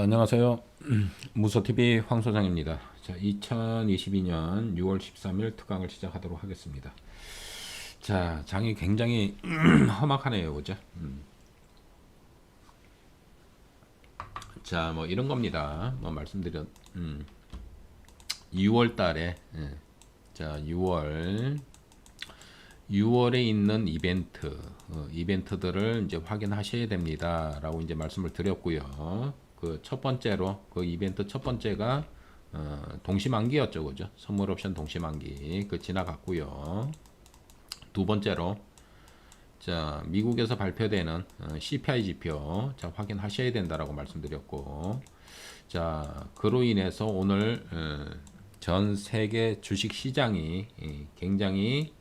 안녕하세요. 무소TV 황 소장입니다. 자, 2022년 6월 13일 특강을 시작하도록 하겠습니다. 자, 장이 굉장히 험악하네요. 그죠? 자, 뭐 이런 겁니다. 뭐 말씀드렸, 6월 달에, 자, 6월에 있는 이벤트들을 이제 확인하셔야 됩니다. 라고 이제 말씀을 드렸고요. 그 첫 번째로, 그 이벤트 첫 번째가, 동시만기였죠. 그죠? 선물 옵션 동시만기. 그 지나갔고요. 두 번째로, 자, 미국에서 발표되는 CPI 지표, 자, 확인하셔야 된다라고 말씀드렸고, 자, 그로 인해서 오늘, 전 세계 주식 시장이 굉장히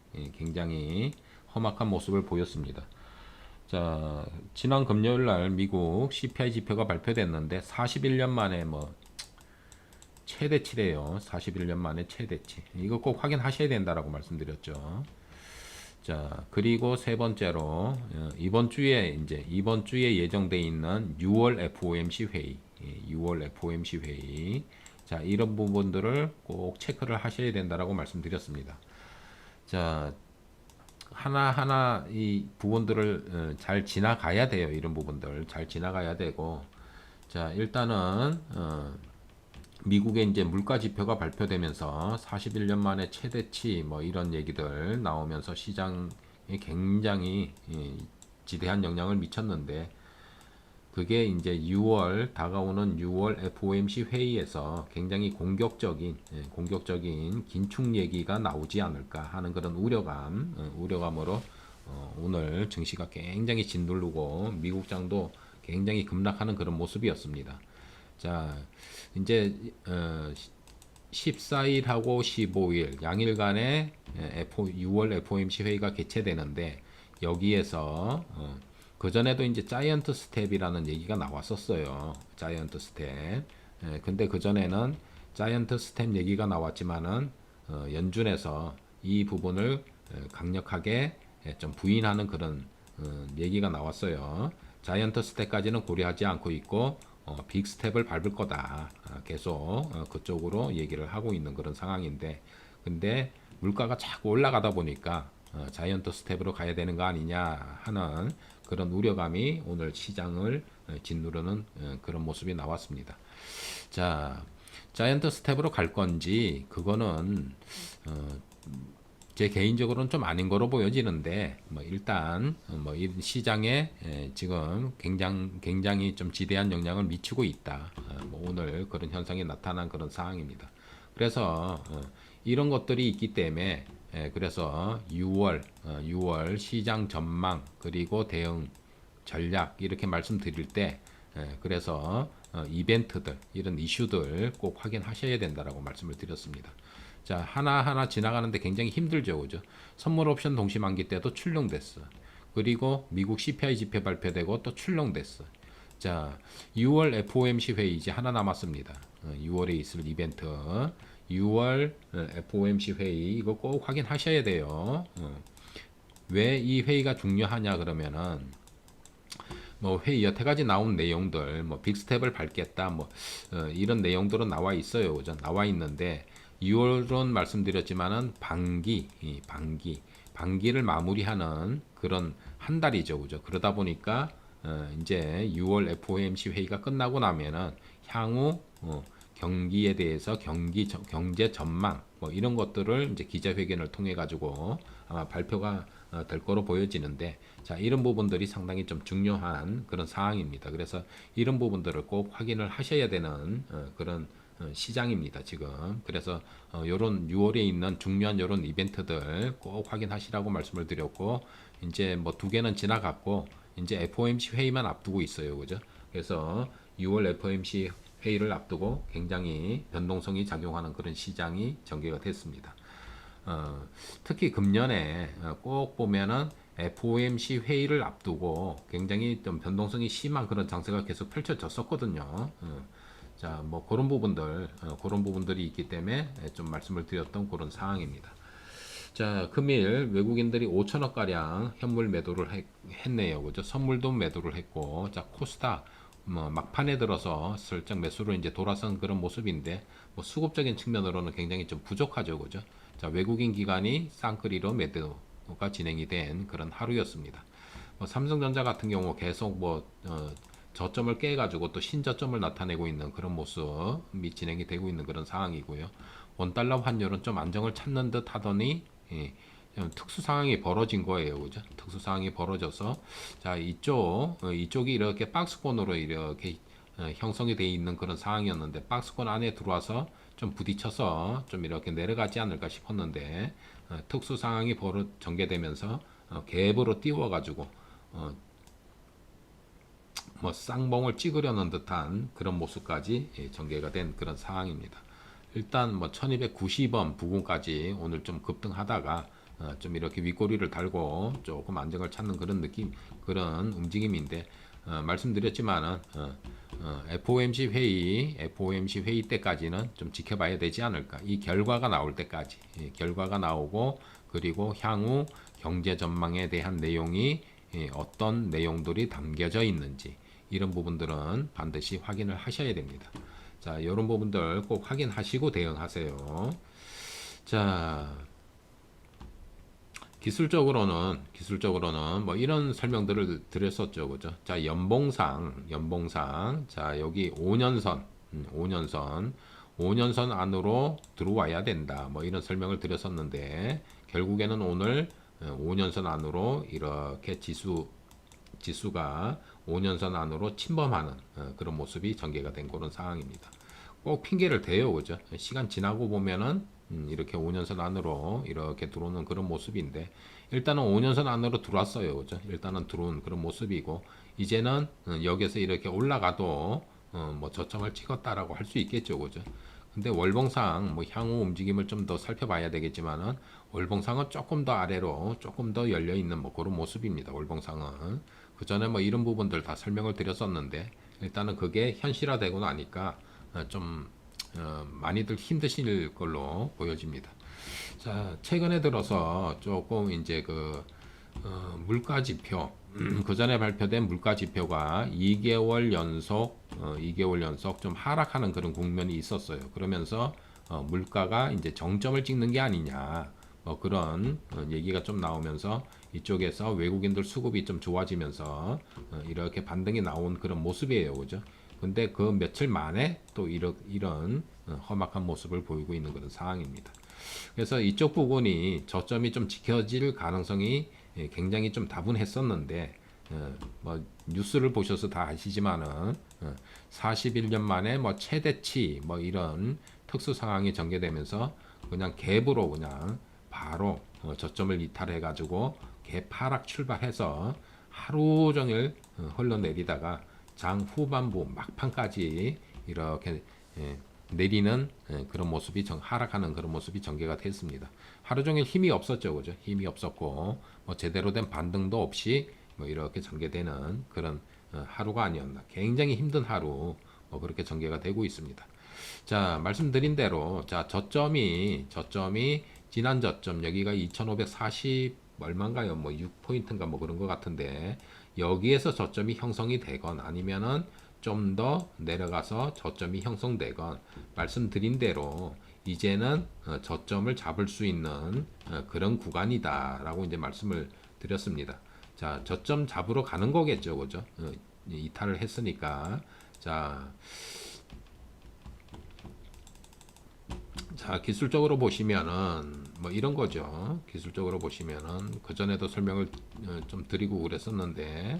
험악한 모습을 보였습니다. 자, 지난 금요일 날 미국 CPI 지표가 발표됐는데 41년 만에 뭐 최대치래요. 41년 만에 최대치. 이거 꼭 확인하셔야 된다라고 말씀드렸죠. 자, 그리고 세 번째로 이번 주에 예정돼 있는 6월 FOMC 회의, 6월 FOMC 회의. 자, 이런 부분들을 꼭 체크를 하셔야 된다라고 말씀드렸습니다. 자, 하나하나 이 부분들을 잘 지나가야 돼요. 이런 부분들 잘 지나가야 되고, 자, 일단은 미국의 이제 물가 지표가 발표되면서 41년 만에 최대치 뭐 이런 얘기들 나오면서 시장에 굉장히 지대한 영향을 미쳤는데, 그게 이제 다가오는 6월 FOMC 회의에서 굉장히 공격적인 긴축 얘기가 나오지 않을까 하는 그런 우려감으로 오늘 증시가 굉장히 짓누르고 미국장도 굉장히 급락하는 그런 모습이었습니다. 자, 이제 14일하고 15일 양일간의 6월 FOMC 회의가 개최되는데, 여기에서 그전에도 이제 자이언트 스텝이라는 얘기가 나왔었어요. 자이언트 스텝. 근데 그전에는 자이언트 스텝 얘기가 나왔지만은 연준에서 이 부분을 강력하게 좀 부인하는 그런 얘기가 나왔어요. 자이언트 스텝까지는 고려하지 않고 있고 빅 스텝을 밟을 거다. 계속 그쪽으로 얘기를 하고 있는 그런 상황인데, 근데 물가가 자꾸 올라가다 보니까 자이언트 스텝으로 가야 되는 거 아니냐 하는 그런 우려감이 오늘 시장을 짓누르는 그런 모습이 나왔습니다. 자, 자이언트 스텝으로 갈 건지 그거는 제 개인적으로는 좀 아닌 거로 보여지는데, 뭐 일단 이 시장에 지금 굉장히 좀 지대한 영향을 미치고 있다. 뭐 오늘 그런 현상이 나타난 그런 상황입니다. 그래서 이런 것들이 있기 때문에, 그래서 6월 시장 전망 그리고 대응 전략 이렇게 말씀드릴 때, 그래서 이벤트들 이런 이슈들 꼭 확인하셔야 된다라고 말씀을 드렸습니다. 자, 하나하나 지나가는데 굉장히 힘들죠. 그죠? 선물 옵션 동시만기 때도 출렁됐어. 그리고 미국 CPI 지표 발표되고 또 출렁됐어. 자, 6월 FOMC 회의 이제 하나 남았습니다. 6월에 있을 이벤트. 6월 FOMC 회의 이거 꼭 확인하셔야 돼요. 왜 이 회의가 중요하냐 그러면은, 뭐 회의 여태까지 나온 내용들, 뭐 빅스텝을 밟겠다, 뭐 이런 내용들은 나와 있어요. 그죠? 나와 있는데 6월은 말씀드렸지만은 반기를 마무리하는 그런 한 달이죠. 그죠? 그러다 보니까 이제 6월 FOMC 회의가 끝나고 나면은 향후 경기에 대해서 경제 전망 뭐 이런 것들을 이제 기자회견을 통해 가지고 아마 발표가 될 거로 보여지는데, 자, 이런 부분들이 상당히 좀 중요한 그런 상황입니다. 그래서 이런 부분들을 꼭 확인을 하셔야 되는 그런 시장입니다, 지금. 그래서 요런 6월에 있는 중요한 요런 이벤트들 꼭 확인하시라고 말씀을 드렸고, 이제 뭐 두 개는 지나갔고 이제 FOMC 회의만 앞두고 있어요. 그죠? 그래서 6월 FOMC 회의를 앞두고 굉장히 변동성이 작용하는 그런 시장이 전개가 됐습니다. 특히 금년에 꼭 보면은 FOMC 회의를 앞두고 굉장히 좀 변동성이 심한 그런 장세가 계속 펼쳐졌었거든요. 자, 뭐 그런 부분들이 있기 때문에 좀 말씀을 드렸던 그런 상황입니다. 자, 금일 외국인들이 5천억 가량 현물 매도를 했네요. 그죠? 선물도 매도를 했고, 자, 코스닥 뭐 막판에 들어서 슬쩍 매수로 이제 돌아선 그런 모습인데 뭐 수급적인 측면으로는 굉장히 좀 부족하죠, 그죠? 자, 외국인 기관이 쌍끌이로 매도가 진행이 된 그런 하루였습니다. 뭐 삼성전자 같은 경우 계속 저점을 깨가지고 또 신저점을 나타내고 있는 그런 모습이 진행이 되고 있는 그런 상황이고요. 원달러 환율은 좀 안정을 찾는 듯 하더니 좀 특수 상황이 벌어진 거예요, 그죠? 특수 상황이 벌어져서 자 이쪽이 이렇게 박스권으로 이렇게 형성이 되어 있는 그런 상황이었는데 박스권 안에 들어와서 좀 부딪혀서 좀 이렇게 내려가지 않을까 싶었는데 특수 상황이 전개되면서 갭으로 띄워가지고 어, 뭐 쌍봉을 찍으려는 듯한 그런 모습까지 전개가 된 그런 상황입니다. 일단 뭐 1290원 부근까지 오늘 좀 급등하다가 좀 이렇게 윗꼬리를 달고 조금 안정을 찾는 그런 느낌, 그런 움직임인데 말씀드렸지만은 FOMC 회의 때까지는 좀 지켜봐야 되지 않을까. 이 결과가 나올 때까지, 결과가 나오고 그리고 향후 경제 전망에 대한 내용이 어떤 내용들이 담겨져 있는지 이런 부분들은 반드시 확인을 하셔야 됩니다. 자, 이런 부분들 꼭 확인하시고 대응하세요. 자, 기술적으로는 뭐 이런 설명들을 드렸었죠, 그죠? 자, 연봉상, 자, 여기 5년선, 5년선 안으로 들어와야 된다. 뭐 이런 설명을 드렸었는데 결국에는 오늘 5년선 안으로 이렇게 지수가 5년선 안으로 침범하는 그런 모습이 전개가 된 그런 상황입니다. 꼭 핑계를 대요, 그죠? 시간 지나고 보면은 이렇게 5년선 안으로 이렇게 들어오는 그런 모습인데 일단은 5년선 안으로 들어왔어요, 그죠? 일단은 들어온 그런 모습이고 이제는 여기서 이렇게 올라가도 뭐 저점을 찍었다라고 할 수 있겠죠, 그죠? 근데 월봉상 뭐 향후 움직임을 좀 더 살펴봐야 되겠지만은 월봉상은 조금 더 아래로 조금 더 열려 있는 뭐 그런 모습입니다. 월봉상은 그 전에 뭐 이런 부분들 다 설명을 드렸었는데 일단은 그게 현실화되고 나니까 좀 많이들 힘드실 걸로 보여집니다. 자, 최근에 들어서 조금 이제 물가 지표, 그 전에 발표된 물가 지표가 2개월 연속 좀 하락하는 그런 국면이 있었어요. 그러면서 물가가 이제 정점을 찍는 게 아니냐, 뭐 그런 얘기가 좀 나오면서 이쪽에서 외국인들 수급이 좀 좋아지면서 이렇게 반등이 나온 그런 모습이에요, 그죠? 근데 그 며칠 만에 또 이런 험악한 모습을 보이고 있는 그런 상황입니다. 그래서 이쪽 부분이 저점이 좀 지켜질 가능성이 굉장히 좀 다분했었는데 뭐 뉴스를 보셔서 다 아시지만은 41년 만에 뭐 최대치 뭐 이런 특수 상황이 전개되면서 그냥 갭으로 그냥 바로 저점을 이탈해 가지고 갭 하락 출발해서 하루 종일 흘러내리다가 장 후반부 막판까지 이렇게 내리는 그런 모습이 하락하는 그런 모습이 전개가 됐습니다. 하루 종일 힘이 없었죠, 그죠? 힘이 없었고 뭐 제대로 된 반등도 없이 뭐 이렇게 전개되는 그런 하루가 아니었나. 굉장히 힘든 하루 뭐 그렇게 전개가 되고 있습니다. 자, 말씀드린 대로 자 저점이 지난 저점 여기가 2540 얼마인가요? 뭐 6포인트인가 뭐 그런 것 같은데 여기에서 저점이 형성이 되건 아니면은 좀 더 내려가서 저점이 형성되건 말씀드린 대로 이제는 저점을 잡을 수 있는 그런 구간이다라고 이제 말씀을 드렸습니다. 자, 저점 잡으러 가는 거겠죠, 그죠? 이탈을 했으니까 자, 기술적으로 보시면은 뭐 이런 거죠. 기술적으로 보시면은 그 전에도 설명을 좀 드리고 그랬었는데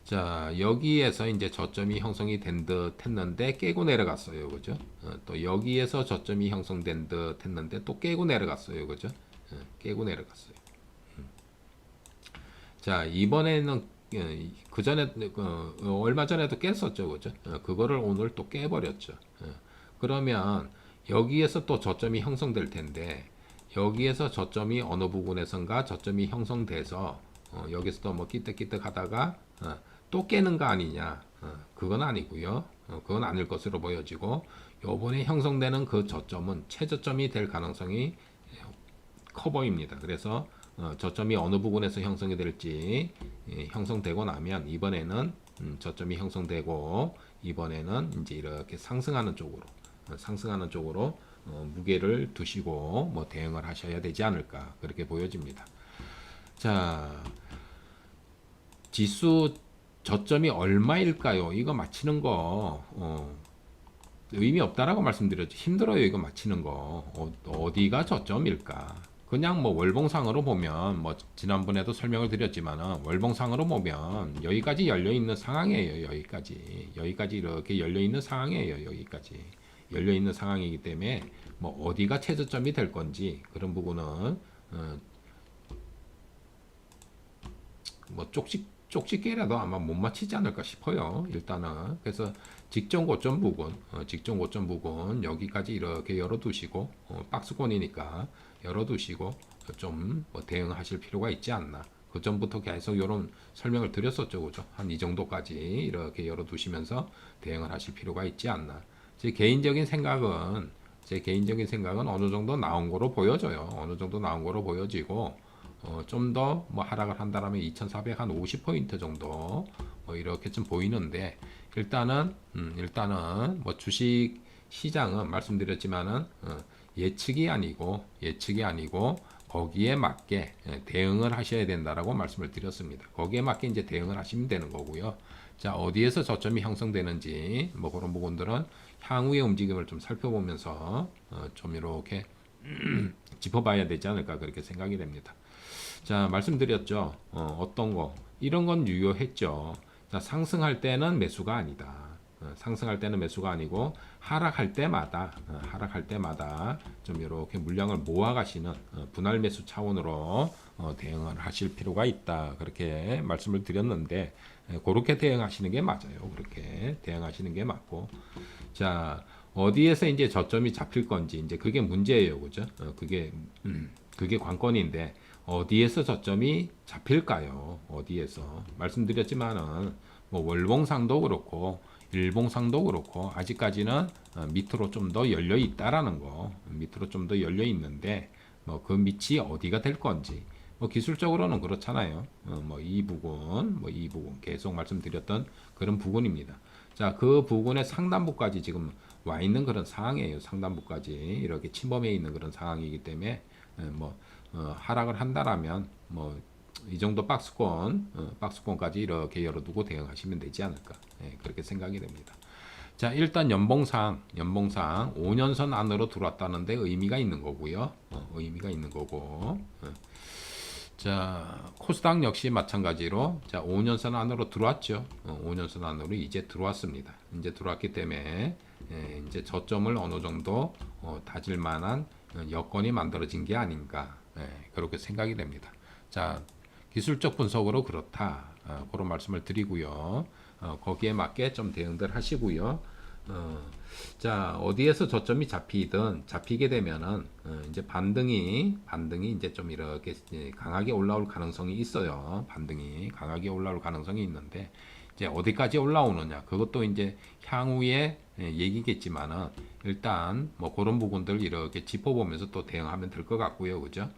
자, 여기에서 이제 저점이 형성이 된 듯 했는데 깨고 내려갔어요, 그죠? 또 여기에서 저점이 형성된 듯 했는데 또 깨고 내려갔어요, 그죠? 깨고 내려갔어요. 자, 이번에는 그 전에 얼마 전에도 깼었죠, 그죠? 그거를 오늘 또 깨버렸죠. 그러면 여기에서 또 저점이 형성될 텐데 여기에서 저점이 어느 부분에선가 저점이 형성돼서 여기서 또 뭐 끼뜩끼뜩 하다가 또 깨는 거 아니냐? 그건 아니고요. 그건 아닐 것으로 보여지고 요번에 형성되는 그 저점은 최저점이 될 가능성이 커 보입니다. 그래서 저점이 어느 부분에서 형성이 될지 형성되고 나면 이번에는 저점이 형성되고 이번에는 이제 이렇게 상승하는 쪽으로 무게를 두시고 뭐 대응을 하셔야 되지 않을까 그렇게 보여집니다. 자, 지수 저점이 얼마일까요? 이거 맞히는 거 의미 없다라고 말씀드렸죠. 힘들어요. 이거 맞히는 거. 어디가 저점일까? 그냥 뭐 월봉상으로 보면 뭐 지난번에도 설명을 드렸지만은 월봉상으로 보면 여기까지 열려 있는 상황이에요. 여기까지 이렇게 열려 있는 상황이에요. 여기까지 열려 있는 상황이기 때문에 뭐 어디가 최저점이 될 건지 그런 부분은 뭐 쪽집게라도 아마 못 맞히지 않을까 싶어요. 일단은 그래서 직전 고점 부근 여기까지 이렇게 열어두시고 박스권이니까 열어두시고 좀뭐 대응하실 필요가 있지 않나. 그 전부터 계속 이런 설명을 드렸었죠, 그죠? 한 이 정도까지 이렇게 열어두시면서 대응을 하실 필요가 있지 않나. 제 개인적인 생각은 어느 정도 나온 거로 보여져요. 어느 정도 나온 거로 보여지고 좀 더 뭐 하락을 한다라면 2,450포인트 정도 뭐 이렇게 좀 보이는데 일단은 뭐 주식 시장은 말씀드렸지만은 예측이 아니고 거기에 맞게 대응을 하셔야 된다라고 말씀을 드렸습니다. 거기에 맞게 이제 대응을 하시면 되는 거고요. 자, 어디에서 저점이 형성되는지 뭐 그런 부분들은 향후의 움직임을 좀 살펴보면서 좀 이렇게 짚어봐야 되지 않을까 그렇게 생각이 됩니다. 자, 말씀드렸죠. 어떤 거 이런 건 유효했죠. 자, 상승할 때는 매수가 아니다. 상승할 때는 매수가 아니고 하락할 때마다 좀 이렇게 물량을 모아 가시는 분할 매수 차원으로 대응을 하실 필요가 있다. 그렇게 말씀을 드렸는데 그렇게 대응하시는 게 맞아요. 그렇게 대응하시는 게 맞고 자, 어디에서 이제 저점이 잡힐 건지 이제 그게 문제예요. 그죠? 그게 관건인데 어디에서 저점이 잡힐까요? 어디에서? 말씀드렸지만은 뭐 월봉상도 그렇고 일봉상도 그렇고 아직까지는 밑으로 좀 더 열려 있다라는 거. 밑으로 좀 더 열려 있는데 뭐 그 밑이 어디가 될 건지 뭐 기술적으로는 그렇잖아요. 뭐 이 부분 계속 말씀드렸던 그런 부분입니다. 자, 그 부분의 상단부까지 지금 와 있는 그런 상황이에요. 상단부까지 이렇게 침범해 있는 그런 상황이기 때문에 뭐 하락을 한다라면 뭐 이 정도 박스권까지 이렇게 열어두고 대응하시면 되지 않을까 그렇게 생각이 됩니다. 자, 일단 연봉상 5년선 안으로 들어왔다는데 의미가 있는 거고요. 의미가 있는 거고. 자, 코스닥 역시 마찬가지로 자 5년선 안으로 들어왔죠. 5년선 안으로 이제 들어왔습니다. 이제 들어왔기 때문에 이제 저점을 어느 정도 다질 만한 여건이 만들어진 게 아닌가 그렇게 생각이 됩니다. 자, 기술적 분석으로 그렇다 그런 말씀을 드리고요. 거기에 맞게 좀 대응들 하시고요. 자, 어디에서 저점이 잡히게 되면은 이제 반등이 이제 좀 이렇게 강하게 올라올 가능성이 있어요. 반등이 강하게 올라올 가능성이 있는데 이제 어디까지 올라오느냐 그것도 이제 향후에 얘기겠지만은 일단 뭐 그런 부분들 이렇게 짚어보면서 또 대응하면 될 것 같고요. 그죠?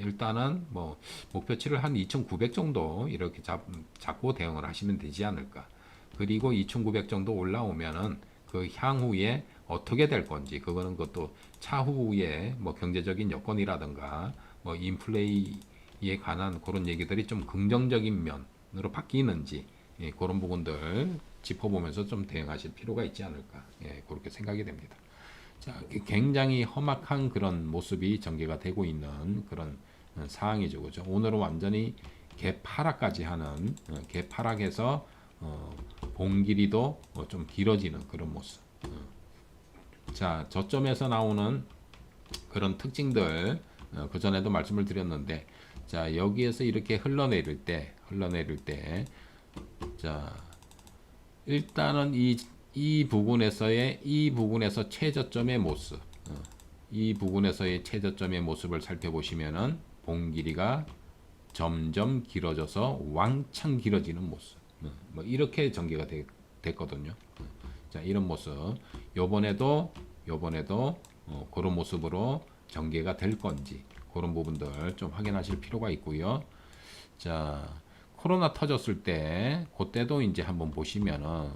일단은 뭐 목표치를 한 2,900 정도 이렇게 잡고 대응을 하시면 되지 않을까. 그리고 2,900 정도 올라오면은 그 향후에 어떻게 될 건지 그거는 그것도 차후에 뭐 경제적인 여건이라든가 뭐 인플레이에 관한 그런 얘기들이 좀 긍정적인 면으로 바뀌는지 그런 부분들 짚어보면서 좀 대응하실 필요가 있지 않을까 그렇게 생각이 됩니다. 자, 굉장히 험악한 그런 모습이 전개가 되고 있는 그런 상황이죠, 그죠? 오늘은 완전히 개파락까지 하는 개파락에서 봉 길이도 좀 길어지는 그런 모습. 자, 저점에서 나오는 그런 특징들 그 전에도 말씀을 드렸는데, 자 여기에서 이렇게 흘러내릴 때, 자 일단은 이 부분에서 최저점의 모습, 이 부분에서의 최저점의 모습을 살펴보시면은 봉 길이가 점점 길어져서 왕창 길어지는 모습. 뭐 이렇게 전개가 됐거든요. 자, 이런 모습. 요번에도 그런 모습으로 전개가 될 건지 그런 부분들 좀 확인하실 필요가 있고요. 자, 코로나 터졌을 때 그때도 이제 한번 보시면은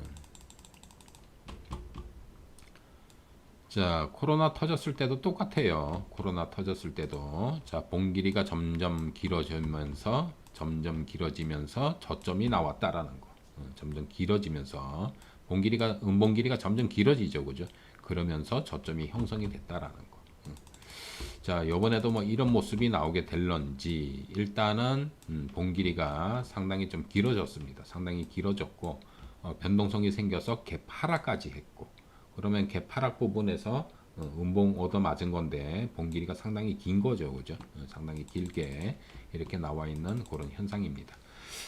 자, 코로나 터졌을 때도 똑같아요. 코로나 터졌을 때도 자, 봉 길이가 점점 길어지면서 저점이 나왔다라는 거. 점점 길어지면서 음봉 길이가 점점 길어지죠. 그죠? 그러면서 저점이 형성이 됐다라는 거. 자, 요번에도 뭐 이런 모습이 나오게 될런지 일단은 봉 길이가 상당히 좀 길어졌습니다. 상당히 길어졌고 변동성이 생겨서 갭 하락까지 했고 그러면 갭 하락 부분에서 음봉 얻어 맞은 건데 봉 길이가 상당히 긴 거죠. 그죠? 상당히 길게 이렇게 나와 있는 그런 현상입니다.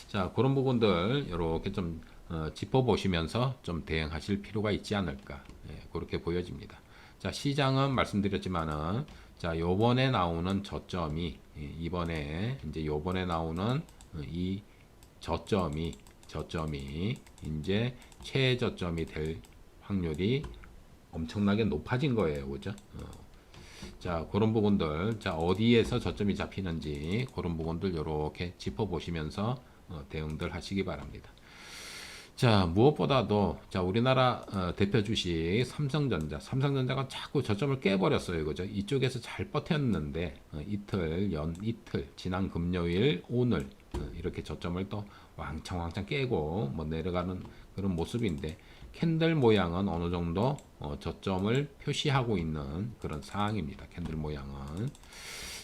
자, 그런 부분들 이렇게 좀 짚어보시면서 좀 대응하실 필요가 있지 않을까 그렇게 보여집니다. 자, 시장은 말씀드렸지만은 자, 요번에 나오는 저점이 요번에 나오는 이 저점이 이제 최저점이 될 확률이 엄청나게 높아진 거예요. 그죠? 자, 그런 부분들, 자, 어디에서 저점이 잡히는지 그런 부분들 이렇게 짚어보시면서 대응들 하시기 바랍니다. 자, 무엇보다도 자, 우리나라 대표 주식 삼성전자가 자꾸 저점을 깨버렸어요. 그죠? 이쪽에서 잘 버텼는데 이틀 지난 금요일 오늘 이렇게 저점을 또 왕창 깨고 뭐 내려가는 그런 모습인데 캔들 모양은 어느 정도 저점을 표시하고 있는 그런 상황입니다. 캔들 모양은.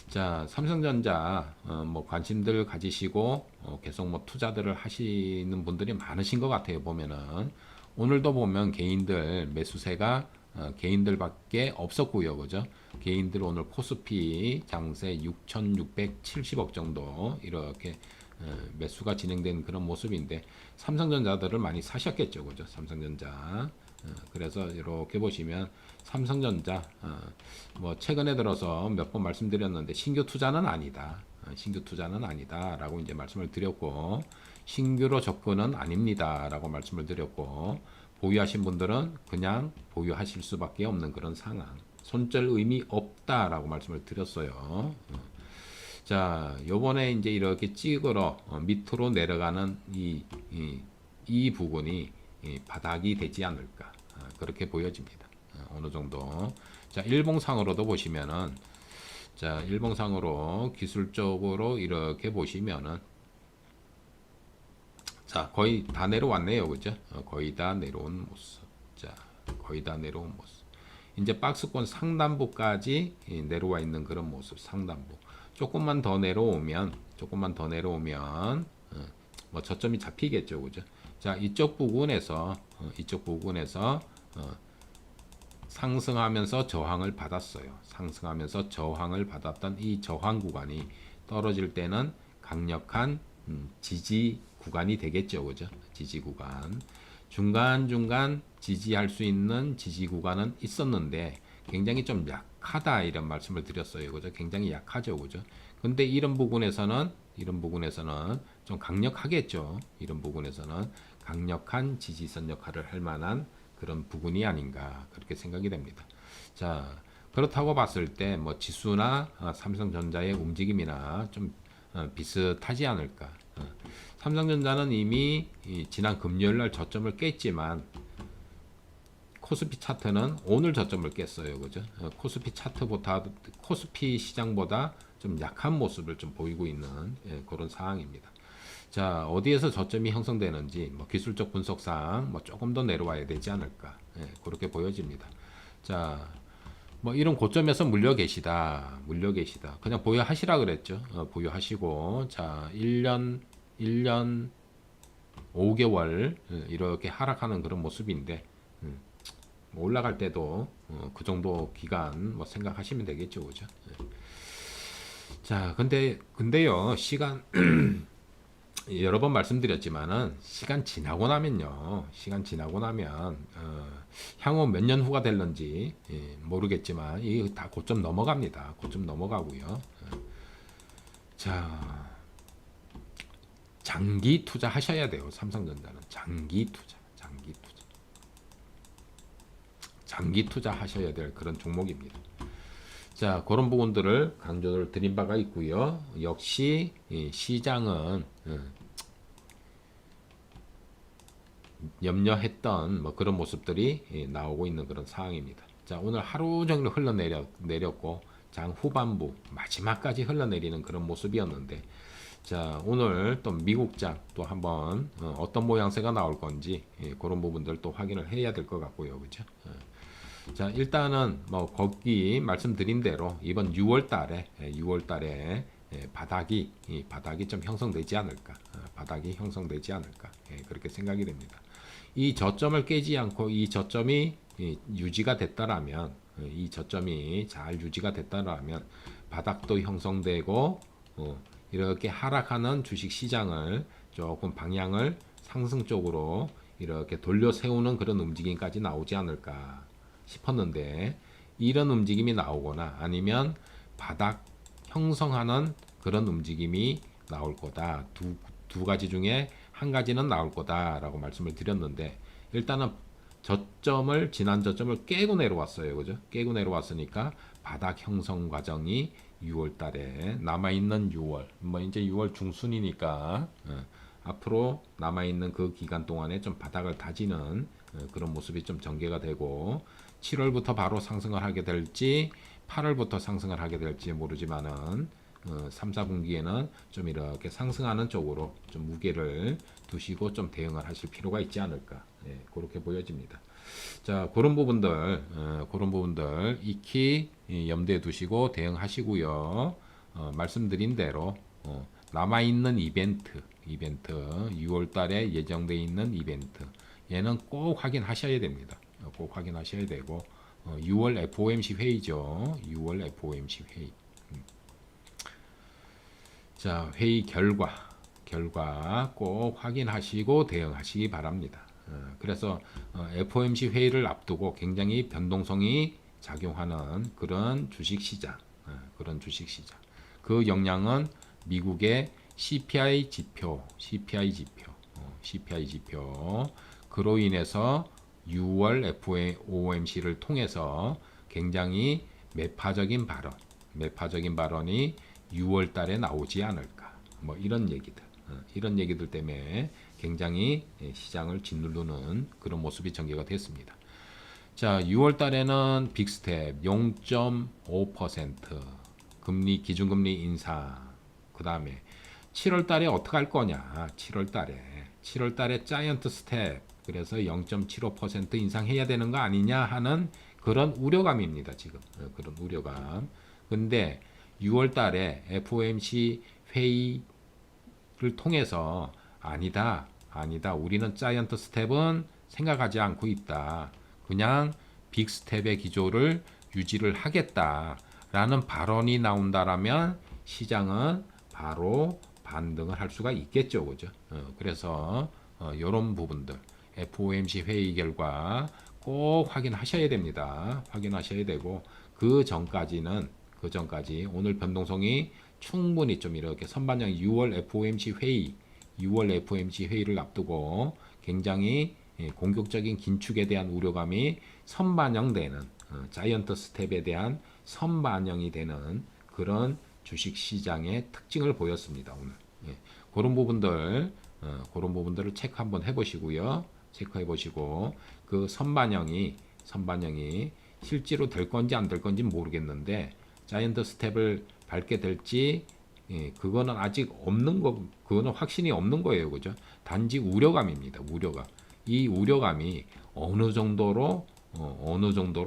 자, 삼성전자 뭐 관심들 가지시고 계속 뭐 투자들을 하시는 분들이 많으신 것 같아요. 보면은 오늘도 보면 개인들 매수세가 개인들밖에 없었고요. 그죠? 개인들 오늘 코스피 장세 6,670억 정도 이렇게 매수가 진행된 그런 모습인데 삼성전자들을 많이 사셨겠죠. 그죠? 삼성전자. 그래서 이렇게 보시면 삼성전자 뭐 최근에 들어서 몇 번 말씀드렸는데 신규 투자는 아니다. 신규 투자는 아니다라고 이제 말씀을 드렸고 신규로 접근은 아닙니다라고 말씀을 드렸고 보유하신 분들은 그냥 보유하실 수밖에 없는 그런 상황. 손절 의미 없다라고 말씀을 드렸어요. 자, 요번에 이제 이렇게 찍으러 밑으로 내려가는 이 부분이 바닥이 되지 않을까 그렇게 보여집니다. 어느 정도. 자, 일봉상으로도 보시면은 자, 일봉상으로 기술적으로 이렇게 보시면은 자, 거의 다 내려왔네요. 그죠? 거의 다 내려온 모습. 자, 거의 다 내려온 모습. 이제 박스권 상단부까지 내려와 있는 그런 모습. 상단부. 조금만 더 내려오면 뭐 저점이 잡히겠죠. 그죠? 자, 이쪽 부분에서 상승하면서 저항을 받았어요. 상승하면서 저항을 받았던 이 저항 구간이 떨어질 때는 강력한 지지 구간이 되겠죠. 그죠? 지지 구간. 중간중간 지지할 수 있는 지지 구간은 있었는데 굉장히 좀 약하다 이런 말씀을 드렸어요. 그죠? 굉장히 약하죠. 그죠? 근데 이런 부분에서는 좀 강력하겠죠. 이런 부분에서는 강력한 지지선 역할을 할 만한 그런 부분이 아닌가 그렇게 생각이 됩니다. 자, 그렇다고 봤을 때 뭐 지수나 삼성전자의 움직임이나 좀 비슷하지 않을까. 삼성전자는 이미 지난 금요일 날 저점을 깼지만 코스피 차트는 오늘 저점을 깼어요. 그죠? 코스피 시장보다 좀 약한 모습을 좀 보이고 있는 그런 상황입니다. 자, 어디에서 저점이 형성되는지 뭐 기술적 분석상 뭐 조금 더 내려와야 되지 않을까 그렇게 보여집니다. 자, 뭐 이런 고점에서 물려 계시다 그냥 보유하시라 그랬죠. 보유하시고 자 1년 5개월 이렇게 하락하는 그런 모습인데 뭐 올라갈 때도 그 정도 기간 뭐 생각하시면 되겠죠. 그죠? 자, 근데요 시간 여러 번 말씀드렸지만은 시간 지나고 나면 향후 몇 년 후가 될런지 모르겠지만 이 다 고점 넘어갑니다. 고점 넘어가고요. 자, 장기 투자 하셔야 돼요. 삼성전자는 장기 투자 하셔야 될 그런 종목입니다. 자, 그런 부분들을 강조를 드린 바가 있고요. 역시 시장은 염려했던 뭐 그런 모습들이 나오고 있는 그런 상황입니다. 자, 오늘 하루 종일 흘러내렸고 장 후반부 마지막까지 흘러내리는 그런 모습이었는데, 자, 오늘 또 미국장 또 한번 어떤 모양새가 나올 건지 그런 부분들 또 확인을 해야 될 것 같고요. 그죠? 자, 일단은 뭐 거기 말씀드린 대로 이번 6월 달에 바닥이 좀 형성되지 않을까. 바닥이 형성되지 않을까. 그렇게 생각이 됩니다. 이 저점을 깨지 않고 이 저점이 유지가 됐다라면, 이 저점이 잘 유지가 됐다라면 바닥도 형성되고 이렇게 하락하는 주식 시장을 조금 방향을 상승 쪽으로 이렇게 돌려 세우는 그런 움직임까지 나오지 않을까 싶었는데, 이런 움직임이 나오거나 아니면 바닥 형성하는 그런 움직임이 나올 거다. 두 가지 중에 한 가지는 나올 거다라고 말씀을 드렸는데, 일단은 지난 저점을 깨고 내려왔어요. 그죠? 깨고 내려왔으니까 바닥 형성 과정이 6월 달에 남아있는 6월, 뭐 이제 6월 중순이니까 앞으로 남아있는 그 기간 동안에 좀 바닥을 다지는 그런 모습이 좀 전개가 되고, 7월부터 바로 상승을 하게 될지 8월부터 상승을 하게 될지 모르지만은 3, 4분기에는 좀 이렇게 상승하는 쪽으로 좀 무게를 두시고 좀 대응을 하실 필요가 있지 않을까, 그렇게 보여집니다. 자, 그런 부분들 익히 염두에 두시고 대응하시고요. 말씀드린 대로 남아있는 이벤트 6월 달에 예정되어 있는 이벤트, 얘는 꼭 확인하셔야 됩니다. 꼭 확인하셔야 되고, 6월 FOMC 회의죠. 6월 FOMC 회의. 자, 회의 결과 꼭 확인하시고 대응하시기 바랍니다. 그래서 FOMC 회의를 앞두고 굉장히 변동성이 작용하는 그런 주식시장, 그 영향은 미국의 CPI 지표, 그로 인해서 6월 FOMC를 통해서 굉장히 매파적인 발언이 6월 달에 나오지 않을까. 뭐 이런 얘기들 때문에 굉장히 시장을 짓누르는 그런 모습이 전개가 됐습니다. 자, 6월 달에는 빅스텝 0.5% 기준금리 인상. 그다음에 7월 달에 어떻게 할 거냐? 7월 달에 자이언트 스텝, 그래서 0.75% 인상해야 되는 거 아니냐 하는 그런 우려감입니다, 지금. 그런 우려감. 근데 6월 달에 FOMC 회의를 통해서 아니다. 우리는 자이언트 스텝은 생각하지 않고 있다. 그냥 빅 스텝의 기조를 유지를 하겠다라는 발언이 나온다라면 시장은 바로 반등을 할 수가 있겠죠. 그죠? 그래서 이런 부분들 FOMC 회의 결과 꼭 확인하셔야 됩니다. 확인하셔야 되고, 그 전까지 오늘 변동성이 충분히 좀 이렇게 선반영 6월 FOMC 회의를 앞두고 굉장히 공격적인 긴축에 대한 우려감이 선반영되는, 자이언트 스텝에 대한 선반영이 되는 그런 주식 시장의 특징을 보였습니다. 오늘. 그런 부분들을 체크 한번 해보시고요. 체크해 보시고, 그 선반영이 실제로 될 건지 안 될 건지 모르겠는데, 자이언트 스텝을 밟게 될지, 그거는 아직 그거는 확신이 없는 거예요. 그죠? 단지 우려감입니다. 이 우려감이 어느 정도로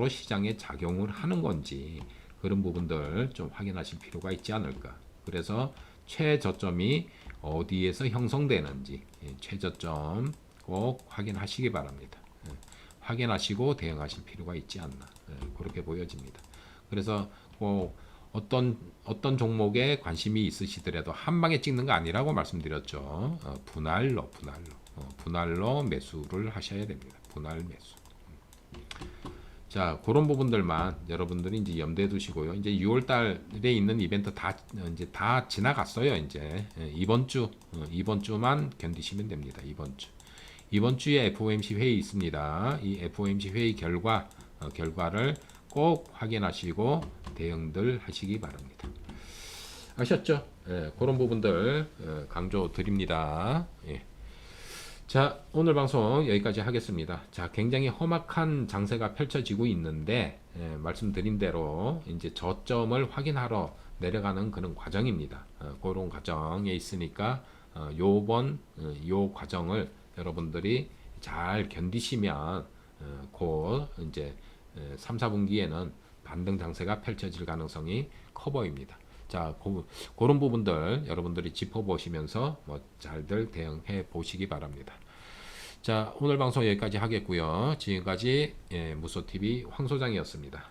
시장에 작용을 하는 건지, 그런 부분들 좀 확인하실 필요가 있지 않을까. 그래서 최저점이 어디에서 형성되는지, 최저점 꼭 확인하시기 바랍니다. 확인하시고 대응하실 필요가 있지 않나, 그렇게 보여집니다. 그래서 어떤 종목에 관심이 있으시더라도 한 방에 찍는 거 아니라고 말씀드렸죠. 분할로 매수를 하셔야 됩니다. 분할 매수. 자, 그런 부분들만 여러분들이 이제 염두에 두시고요. 이제 6월 달에 있는 이벤트 이제 다 지나갔어요. 이제 이번 주만 견디시면 됩니다. 이번 주에 FOMC 회의 있습니다. 이 FOMC 회의 결과를 꼭 확인하시고 대응들 하시기 바랍니다. 아셨죠? 그런 부분들 강조 드립니다. 자, 오늘 방송 여기까지 하겠습니다. 자, 굉장히 험악한 장세가 펼쳐지고 있는데, 말씀드린 대로 이제 저점을 확인하러 내려가는 그런 과정입니다. 그런 과정에 있으니까, 요 과정을 여러분들이 잘 견디시면, 곧 이제 3, 4분기에는 반등 장세가 펼쳐질 가능성이 커 보입니다. 자, 그런 부분들 여러분들이 짚어보시면서 뭐 잘들 대응해 보시기 바랍니다. 자, 오늘 방송 여기까지 하겠고요. 지금까지 무소TV 황 소장이었습니다.